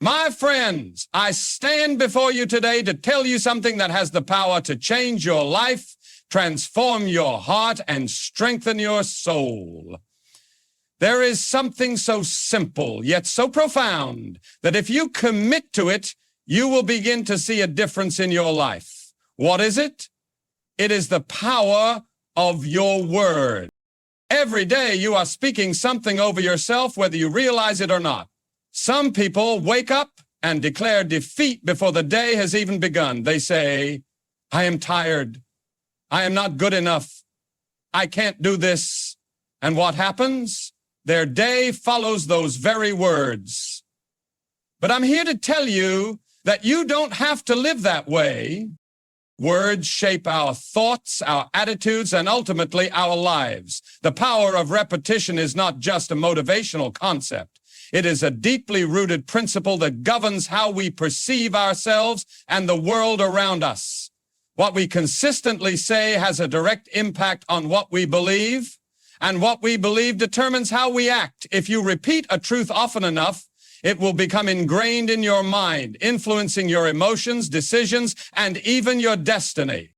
My friends, I stand before you today to tell you something that has the power to change your life, transform your heart, and strengthen your soul. There is something so simple, yet so profound, that if you commit to it, you will begin to see a difference in your life. What is it? It is the power of your word. Every day you are speaking something over yourself, whether you realize it or not. Some people wake up and declare defeat before the day has even begun. They say, I am tired. I am not good enough. I can't do this. And what happens? Their day follows those very words. But I'm here to tell you that you don't have to live that way. Words shape our thoughts, our attitudes, and ultimately our lives. The power of repetition is not just a motivational concept. It is a deeply rooted principle that governs how we perceive ourselves and the world around us. What we consistently say has a direct impact on what we believe, and what we believe determines how we act. If you repeat a truth often enough, it will become ingrained in your mind, influencing your emotions, decisions, and even your destiny.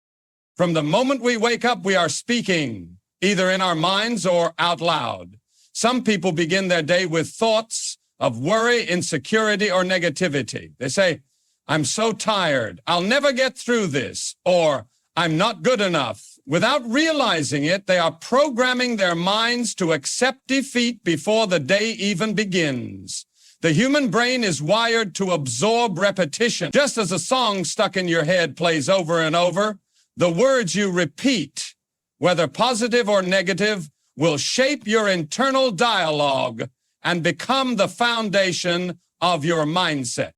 From the moment we wake up, we are speaking, either in our minds or out loud. Some people begin their day with thoughts of worry, insecurity, or negativity. They say, I'm so tired, I'll never get through this, or I'm not good enough. Without realizing it, they are programming their minds to accept defeat before the day even begins. The human brain is wired to absorb repetition. Just as a song stuck in your head plays over and over, the words you repeat, whether positive or negative, will shape your internal dialogue and become the foundation of your mindset.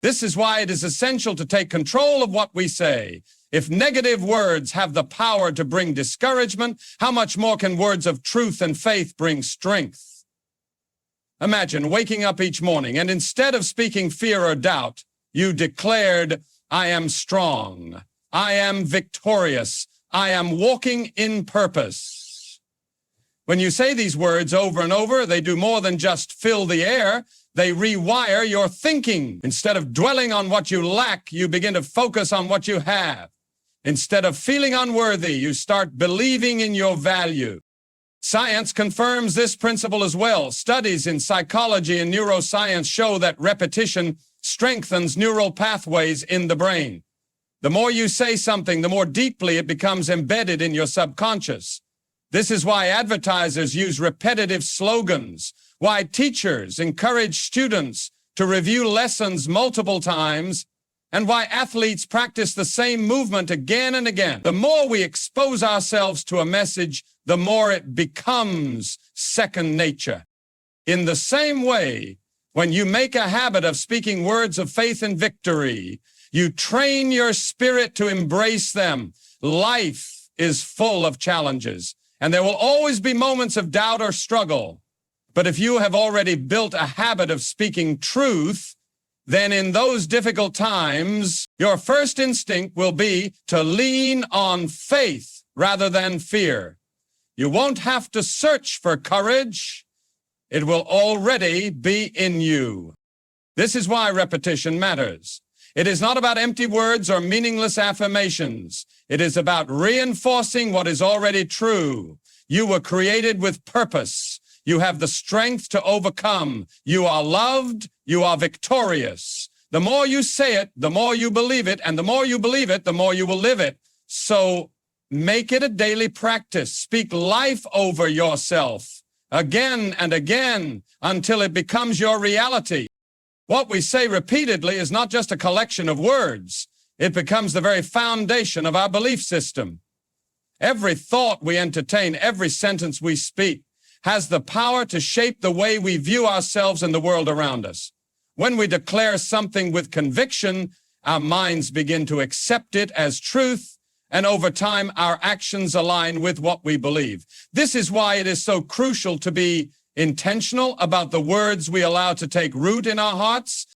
This is why it is essential to take control of what we say. If negative words have the power to bring discouragement, how much more can words of truth and faith bring strength? Imagine waking up each morning and instead of speaking fear or doubt, you declared, I am strong, I am victorious, I am walking in purpose. When you say these words over and over, they do more than just fill the air. They rewire your thinking. Instead of dwelling on what you lack, you begin to focus on what you have. Instead of feeling unworthy, you start believing in your value. Science confirms this principle as well. Studies in psychology and neuroscience show that repetition strengthens neural pathways in the brain. The more you say something, the more deeply it becomes embedded in your subconscious. This is why advertisers use repetitive slogans, why teachers encourage students to review lessons multiple times, and why athletes practice the same movement again and again. The more we expose ourselves to a message, the more it becomes second nature. In the same way, when you make a habit of speaking words of faith and victory, you train your spirit to embrace them. Life is full of challenges, and there will always be moments of doubt or struggle. But if you have already built a habit of speaking truth, then in those difficult times, your first instinct will be to lean on faith rather than fear. You won't have to search for courage. It will already be in you. This is why repetition matters. It is not about empty words or meaningless affirmations. It is about reinforcing what is already true. You were created with purpose. You have the strength to overcome. You are loved. You are victorious. The more you say it, the more you believe it, and the more you believe it, the more you will live it. So make it a daily practice. Speak life over yourself again and again until it becomes your reality. What we say repeatedly is not just a collection of words. It becomes the very foundation of our belief system. Every thought we entertain, every sentence we speak, has the power to shape the way we view ourselves and the world around us. When we declare something with conviction, our minds begin to accept it as truth, and over time, our actions align with what we believe. This is why it is so crucial to be intentional about the words we allow to take root in our hearts.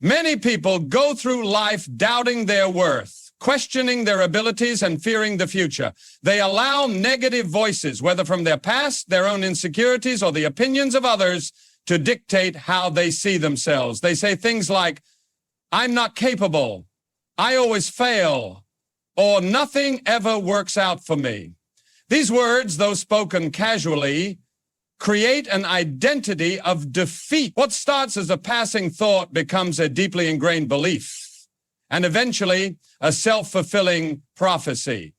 Many people go through life doubting their worth, questioning their abilities, and fearing the future. They allow negative voices, whether from their past, their own insecurities, or the opinions of others, to dictate how they see themselves. They say things like, "I'm not capable," "I always fail," or "nothing ever works out for me." These words, though spoken casually, create an identity of defeat. What starts as a passing thought becomes a deeply ingrained belief, and eventually a self-fulfilling prophecy.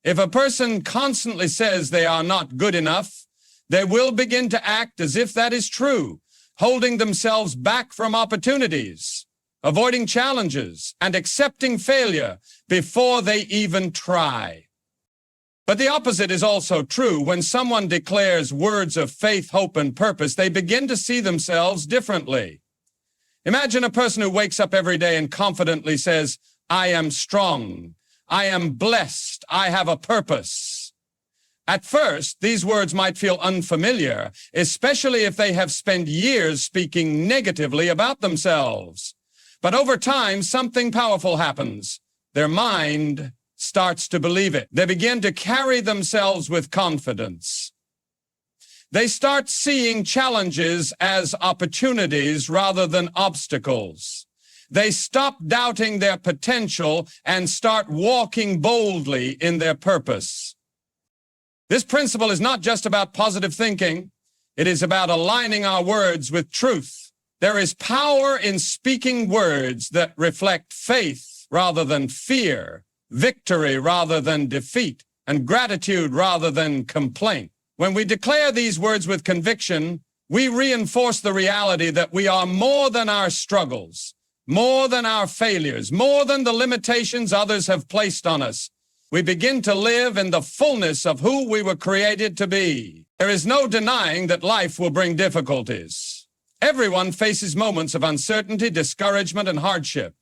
If a person constantly says they are not good enough, they will begin to act as if that is true, holding themselves back from opportunities, avoiding challenges, and accepting failure before they even try. But the opposite is also true. When someone declares words of faith, hope, and purpose, they begin to see themselves differently. Imagine a person who wakes up every day and confidently says, "I am strong, I am blessed, I have a purpose." At first, these words might feel unfamiliar, especially if they have spent years speaking negatively about themselves. But over time, something powerful happens. Their mind starts to believe it. They begin to carry themselves with confidence. They start seeing challenges as opportunities rather than obstacles. They stop doubting their potential and start walking boldly in their purpose. This principle is not just about positive thinking. It is about aligning our words with truth. There is power in speaking words that reflect faith rather than fear, victory rather than defeat, and gratitude rather than complaint. When we declare these words with conviction, we reinforce the reality that we are more than our struggles, more than our failures, more than the limitations others have placed on us. We begin to live in the fullness of who we were created to be. There is no denying that life will bring difficulties. Everyone faces moments of uncertainty, discouragement, and hardship.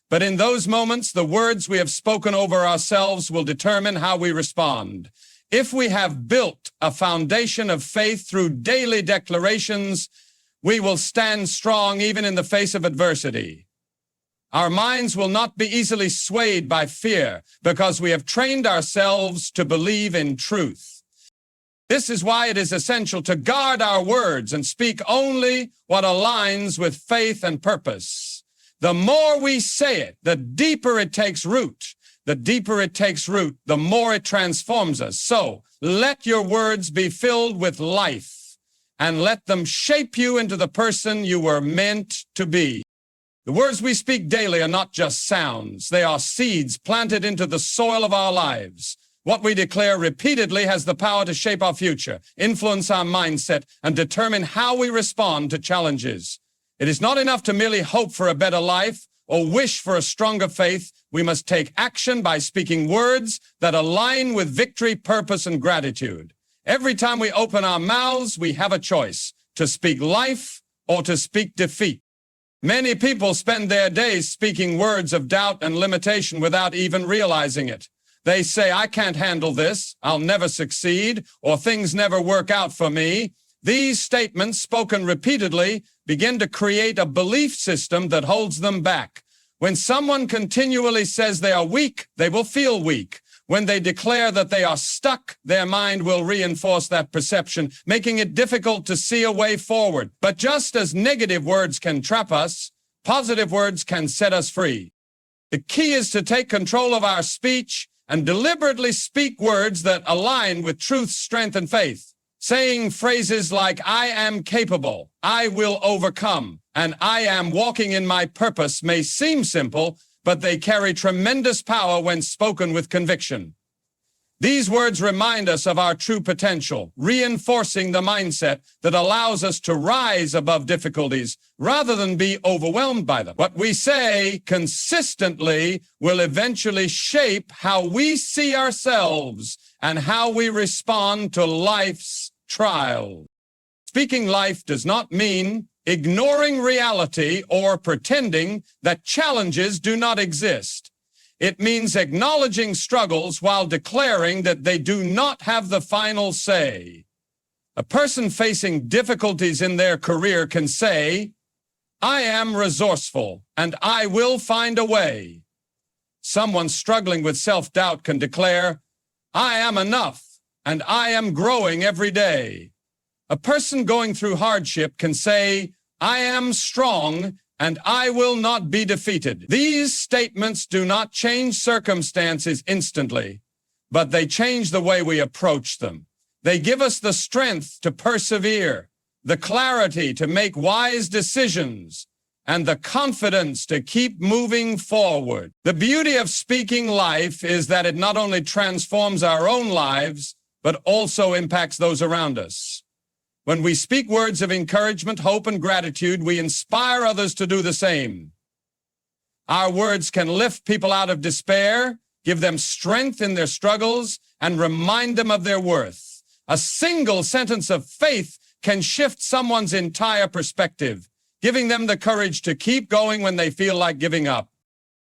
But in those moments, the words we have spoken over ourselves will determine how we respond. If we have built a foundation of faith through daily declarations, we will stand strong even in the face of adversity. Our minds will not be easily swayed by fear because we have trained ourselves to believe in truth. This is why it is essential to guard our words and speak only what aligns with faith and purpose. The more we say it, the deeper it takes root. The deeper it takes root, the more it transforms us. So let your words be filled with life and let them shape you into the person you were meant to be. The words we speak daily are not just sounds. They are seeds planted into the soil of our lives. What we declare repeatedly has the power to shape our future, influence our mindset, and determine how we respond to challenges. It is not enough to merely hope for a better life or wish for a stronger faith. We must take action by speaking words that align with victory, purpose, and gratitude. Every time we open our mouths, we have a choice to speak life or to speak defeat. Many people spend their days speaking words of doubt and limitation without even realizing it. They say, "I can't handle this," "I'll never succeed," or "things never work out for me." These statements, spoken repeatedly, begin to create a belief system that holds them back. When someone continually says they are weak, they will feel weak. When they declare that they are stuck, their mind will reinforce that perception, making it difficult to see a way forward. But just as negative words can trap us, positive words can set us free. The key is to take control of our speech and deliberately speak words that align with truth, strength, and faith. Saying phrases like, "I am capable," "I will overcome," and "I am walking in my purpose" may seem simple, but they carry tremendous power when spoken with conviction. These words remind us of our true potential, reinforcing the mindset that allows us to rise above difficulties rather than be overwhelmed by them. What we say consistently will eventually shape how we see ourselves and how we respond to life's trials. Speaking life does not mean ignoring reality or pretending that challenges do not exist. It means acknowledging struggles while declaring that they do not have the final say. A person facing difficulties in their career can say, "I am resourceful and I will find a way." Someone struggling with self-doubt can declare, "I am enough and I am growing every day." A person going through hardship can say, "I am strong and I will not be defeated." These statements do not change circumstances instantly, but they change the way we approach them. They give us the strength to persevere, the clarity to make wise decisions, and the confidence to keep moving forward. The beauty of speaking life is that it not only transforms our own lives, but also impacts those around us. When we speak words of encouragement, hope, and gratitude, we inspire others to do the same. Our words can lift people out of despair, give them strength in their struggles, and remind them of their worth. A single sentence of faith can shift someone's entire perspective, giving them the courage to keep going when they feel like giving up.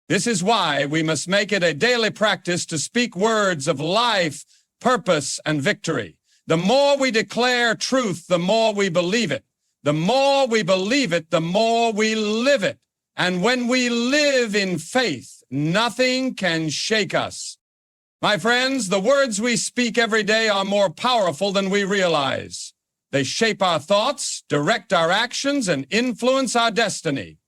This is why we must make it a daily practice to speak words of life, purpose, and victory. The more we declare truth, the more we believe it. The more we believe it, the more we live it. And when we live in faith, nothing can shake us. My friends, the words we speak every day are more powerful than we realize. They shape our thoughts, direct our actions, and influence our destiny.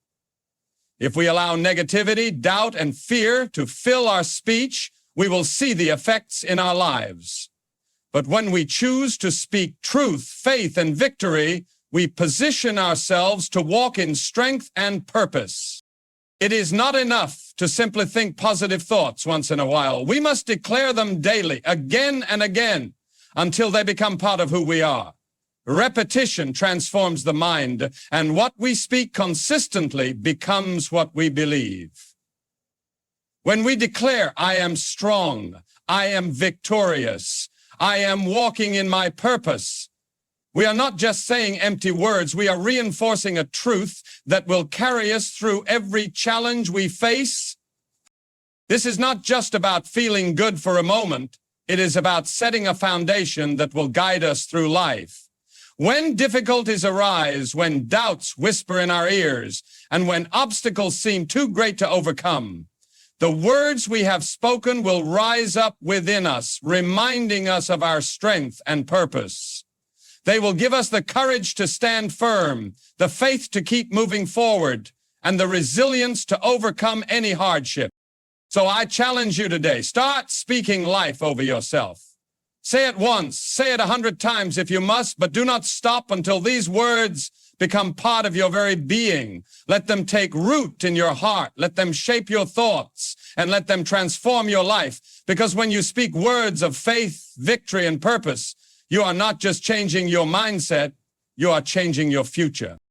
If we allow negativity, doubt, and fear to fill our speech, we will see the effects in our lives. But when we choose to speak truth, faith, and victory, we position ourselves to walk in strength and purpose. It is not enough to simply think positive thoughts once in a while. We must declare them daily, again and again, until they become part of who we are. Repetition transforms the mind, and what we speak consistently becomes what we believe. When we declare, "I am strong, I am victorious, I am walking in my purpose," we are not just saying empty words, we are reinforcing a truth that will carry us through every challenge we face. This is not just about feeling good for a moment, it is about setting a foundation that will guide us through life. When difficulties arise, when doubts whisper in our ears, and when obstacles seem too great to overcome, the words we have spoken will rise up within us, reminding us of our strength and purpose. They will give us the courage to stand firm, the faith to keep moving forward, and the resilience to overcome any hardship. So I challenge you today, start speaking life over yourself. Say it once, say it 100 times if you must, but do not stop until these words become part of your very being. Let them take root in your heart. Let them shape your thoughts and let them transform your life. Because when you speak words of faith, victory, and purpose, you are not just changing your mindset, you are changing your future.